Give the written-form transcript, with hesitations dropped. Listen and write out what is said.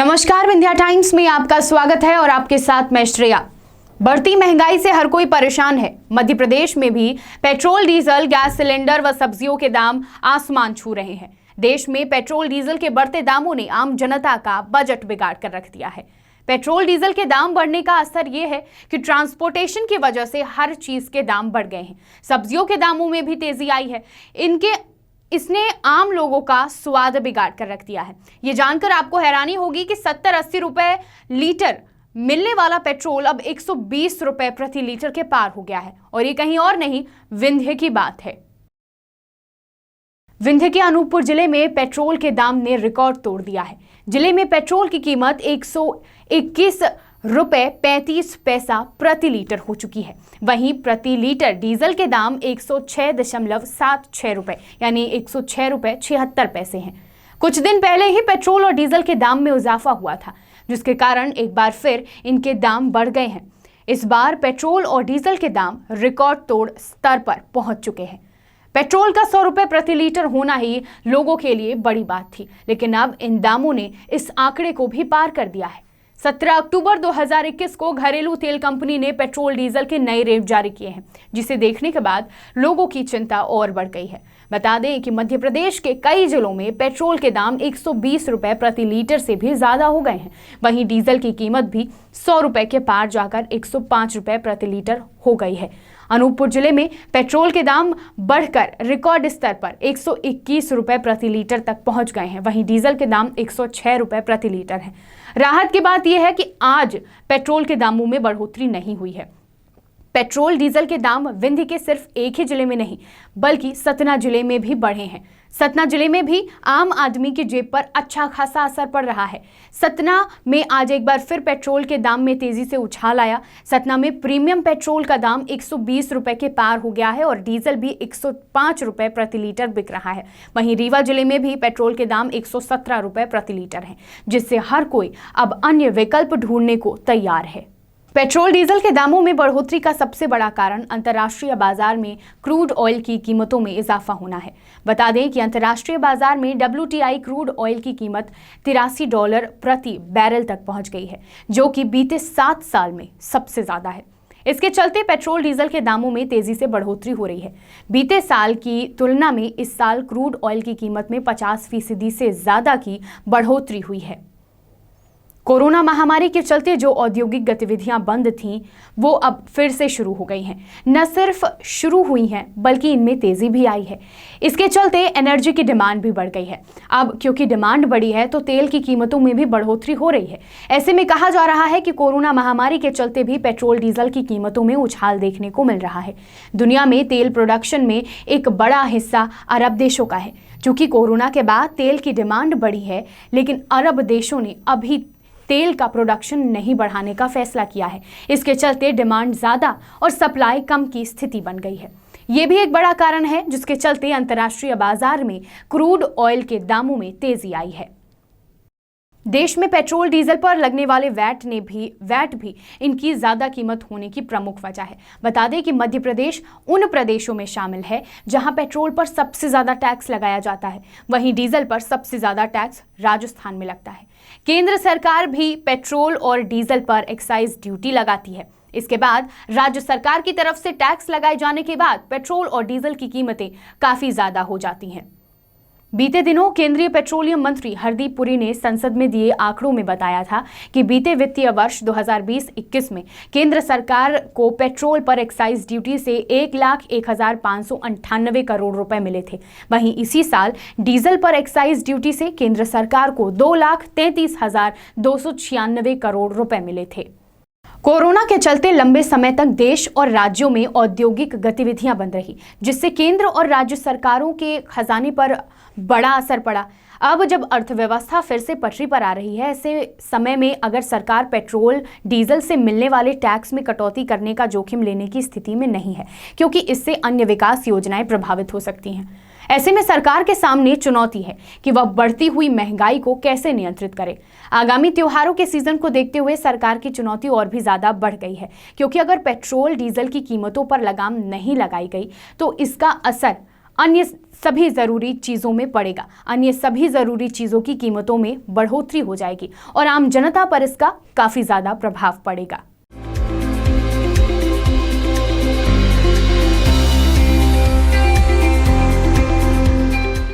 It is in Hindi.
नमस्कार, विंध्या टाइम्स में आपका स्वागत है और आपके साथ मैं श्रेया। बढ़ती महंगाई से हर कोई परेशान है। मध्य प्रदेश में भी पेट्रोल, डीजल, गैस सिलेंडर व सब्जियों के दाम आसमान छू रहे हैं। देश में पेट्रोल डीजल के बढ़ते दामों ने आम जनता का बजट बिगाड़ कर रख दिया है। पेट्रोल डीजल के दाम बढ़ने का असर यह है कि ट्रांसपोर्टेशन की वजह से हर चीज के दाम बढ़ गए हैं। सब्जियों के दामों में भी तेजी आई है। इसने आम लोगों का स्वाद बिगाड़ कर रख दिया है। ये जानकर आपको हैरानी होगी कि 70-80 रुपए लीटर मिलने वाला पेट्रोल अब 120 रुपए प्रति लीटर के पार हो गया है। और ये कहीं और नहीं, विंध्य की बात है। विंध्य के अनूपपुर जिले में पेट्रोल के दाम ने रिकॉर्ड तोड़ दिया है। जिले में पेट्रोल की कीमत 121 रुपए 35 पैसा प्रति लीटर हो चुकी है। वहीं प्रति लीटर डीजल के दाम 106.76 रुपए यानी 106 रुपए 76 पैसे हैं। कुछ दिन पहले ही पेट्रोल और डीजल के दाम में इजाफा हुआ था, जिसके कारण एक बार फिर इनके दाम बढ़ गए हैं। इस बार पेट्रोल और डीजल के दाम रिकॉर्ड तोड़ स्तर पर पहुंच चुके हैं। पेट्रोल का 100 रुपए प्रति लीटर होना ही लोगों के लिए बड़ी बात थी, लेकिन अब इन दामों ने इस आंकड़े को भी पार कर दिया है। 17 अक्टूबर 2021 को घरेलू तेल कंपनी ने पेट्रोल डीजल के नए रेट जारी किए हैं, जिसे देखने के बाद लोगों की चिंता और बढ़ गई है। बता दें कि मध्य प्रदेश के कई जिलों में पेट्रोल के दाम 120 रुपए प्रति लीटर से भी ज्यादा हो गए हैं। वहीं डीजल की कीमत भी 100 रुपए के पार जाकर 105 रुपए प्रति लीटर हो गई है। अनूपपुर जिले में पेट्रोल के दाम बढ़कर रिकॉर्ड स्तर पर 121 रुपए प्रति लीटर तक पहुंच गए हैं। वहीं डीजल के दाम 106 रुपए प्रति लीटर है। राहत की बात यह है कि आज पेट्रोल के दामों में बढ़ोतरी नहीं हुई है। पेट्रोल डीजल के दाम विंध्य के सिर्फ एक ही जिले में नहीं, बल्कि सतना जिले में भी बढ़े हैं। सतना जिले में भी आम आदमी की जेब पर अच्छा खासा असर पड़ रहा है। सतना में आज एक बार फिर पेट्रोल के दाम में तेजी से उछाल आया। सतना में प्रीमियम पेट्रोल का दाम 120 रुपए के पार हो गया है और डीजल भी 105 रुपए प्रति लीटर बिक रहा है। वहीं रीवा जिले में भी पेट्रोल के दाम 117 रुपए प्रति लीटर है, जिससे हर कोई अब अन्य विकल्प ढूंढने को तैयार है। पेट्रोल डीजल के दामों में बढ़ोतरी का सबसे बड़ा कारण अंतर्राष्ट्रीय बाजार में क्रूड ऑयल की कीमतों में इजाफा होना है। बता दें कि अंतर्राष्ट्रीय बाजार में WTI क्रूड ऑयल की कीमत $83 प्रति बैरल तक पहुंच गई है, जो कि बीते 7 साल में सबसे ज्यादा है। इसके चलते पेट्रोल डीजल के दामों में तेजी से बढ़ोतरी हो रही है। बीते साल की तुलना में इस साल क्रूड ऑयल की कीमत में 50% से ज्यादा की बढ़ोतरी हुई है। कोरोना महामारी के चलते जो औद्योगिक गतिविधियां बंद थीं, वो अब फिर से शुरू हो गई हैं। न सिर्फ शुरू हुई हैं, बल्कि इनमें तेजी भी आई है। इसके चलते एनर्जी की डिमांड भी बढ़ गई है। अब क्योंकि डिमांड बढ़ी है, तो तेल की कीमतों में भी बढ़ोतरी हो रही है। ऐसे में कहा जा रहा है कि कोरोना महामारी के चलते भी पेट्रोल डीजल की कीमतों में उछाल देखने को मिल रहा है। दुनिया में तेल प्रोडक्शन में एक बड़ा हिस्सा अरब देशों का है। चूंकि कोरोना के बाद तेल की डिमांड बढ़ी है, लेकिन अरब देशों ने अभी तेल का प्रोडक्शन नहीं बढ़ाने का फैसला किया है। इसके चलते डिमांड ज्यादा और सप्लाई कम की स्थिति बन गई है। ये भी एक बड़ा कारण है, जिसके चलते अंतर्राष्ट्रीय बाजार में क्रूड ऑयल के दामों में तेजी आई है। देश में पेट्रोल डीजल पर लगने वाले वैट भी इनकी ज्यादा कीमत होने की प्रमुख वजह है। बता दें कि मध्य प्रदेश उन प्रदेशों में शामिल है जहां पेट्रोल पर सबसे ज्यादा टैक्स लगाया जाता है। वहीं डीजल पर सबसे ज्यादा टैक्स राजस्थान में लगता है। केंद्र सरकार भी पेट्रोल और डीजल पर एक्साइज ड्यूटी लगाती है। इसके बाद राज्य सरकार की तरफ से टैक्स लगाए जाने के बाद पेट्रोल और डीजल की कीमतें काफी ज्यादा हो जाती हैं। बीते दिनों केंद्रीय पेट्रोलियम मंत्री हरदीप पुरी ने संसद में दिए आंकड़ों में बताया था कि बीते वित्तीय वर्ष 2020-21 में केंद्र सरकार को पेट्रोल पर एक्साइज ड्यूटी से 1,01,598 करोड़ रुपए मिले थे। वहीं इसी साल डीजल पर एक्साइज ड्यूटी से केंद्र सरकार को 2,33,296 करोड़ रुपए मिले थे। कोरोना के चलते लंबे समय तक देश और राज्यों में औद्योगिक गतिविधियां बंद रही, जिससे केंद्र और राज्य सरकारों के खजाने पर बड़ा असर पड़ा। अब जब अर्थव्यवस्था फिर से पटरी पर आ रही है, ऐसे समय में अगर सरकार पेट्रोल डीजल से मिलने वाले टैक्स में कटौती करने का जोखिम लेने की स्थिति में नहीं है, क्योंकि इससे अन्य विकास योजनाएं प्रभावित हो सकती हैं। ऐसे में सरकार के सामने चुनौती है कि वह बढ़ती हुई महंगाई को कैसे नियंत्रित करे। आगामी त्योहारों के सीजन को देखते हुए सरकार की चुनौती और भी ज्यादा बढ़ गई है, क्योंकि अगर पेट्रोल डीजल की कीमतों पर लगाम नहीं लगाई गई तो इसका असर अन्य सभी ज़रूरी चीज़ों में पड़ेगा। अन्य सभी ज़रूरी चीज़ों की कीमतों में बढ़ोतरी हो जाएगी और आम जनता पर इसका काफ़ी ज़्यादा प्रभाव पड़ेगा।